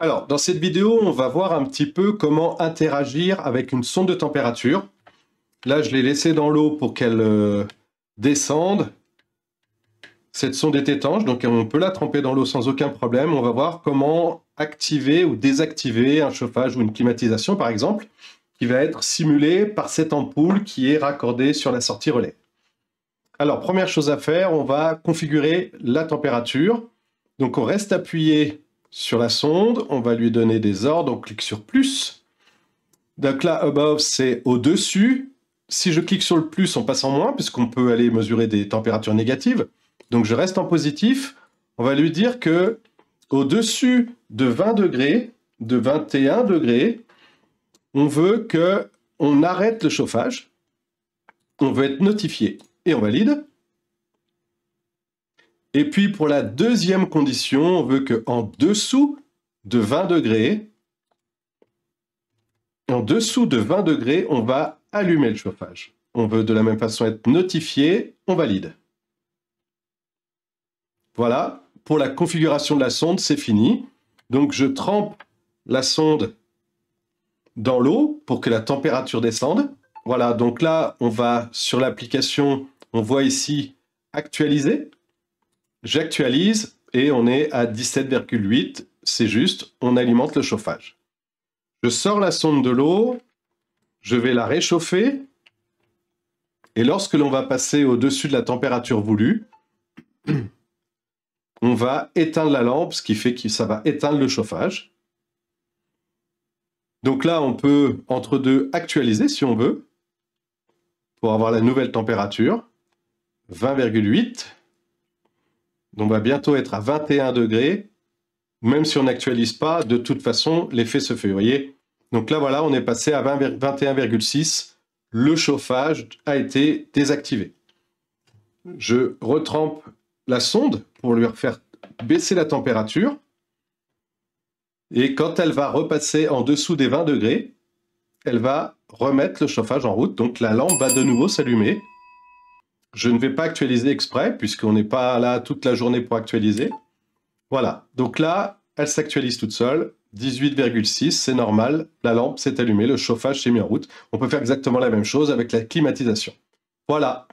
Alors, dans cette vidéo, on va voir un petit peu comment interagir avec une sonde de température. Là, je l'ai laissée dans l'eau pour qu'elle descende. Cette sonde est étanche, donc on peut la tremper dans l'eau sans aucun problème. On va voir comment activer ou désactiver un chauffage ou une climatisation, par exemple, qui va être simulé par cette ampoule qui est raccordée sur la sortie relais. Alors, première chose à faire, on va configurer la température. Donc, on reste appuyé sur la sonde, on va lui donner des ordres, on clique sur plus. Donc là, above, c'est au-dessus. Si je clique sur le plus, on passe en moins, puisqu'on peut aller mesurer des températures négatives. Donc je reste en positif. On va lui dire que au-dessus de 20 degrés, de 21 degrés, on veut qu'on arrête le chauffage. On veut être notifié. Et on valide. Et puis pour la deuxième condition, on veut qu'en dessous de 20 degrés, on va allumer le chauffage. On veut de la même façon être notifié, on valide. Voilà, pour la configuration de la sonde, c'est fini. Donc je trempe la sonde dans l'eau pour que la température descende. Voilà, donc là, on va sur l'application, on voit ici actualiser. J'actualise et on est à 17,8, c'est juste, on alimente le chauffage. Je sors la sonde de l'eau, je vais la réchauffer, et lorsque l'on va passer au-dessus de la température voulue, on va éteindre la lampe, ce qui fait que ça va éteindre le chauffage. Donc là, on peut, entre deux, actualiser si on veut, pour avoir la nouvelle température, 20,8. On va bientôt être à 21 degrés. Même si on n'actualise pas, de toute façon, l'effet se fait, vous voyez. Donc là, voilà, on est passé à 21,6. Le chauffage a été désactivé. Je retrempe la sonde pour lui faire baisser la température. Et quand elle va repasser en dessous des 20 degrés, elle va remettre le chauffage en route. Donc la lampe va de nouveau s'allumer. Je ne vais pas actualiser exprès, puisqu'on n'est pas là toute la journée pour actualiser. Voilà, donc là, elle s'actualise toute seule. 18,6, c'est normal. La lampe s'est allumée, le chauffage s'est mis en route. On peut faire exactement la même chose avec la climatisation. Voilà.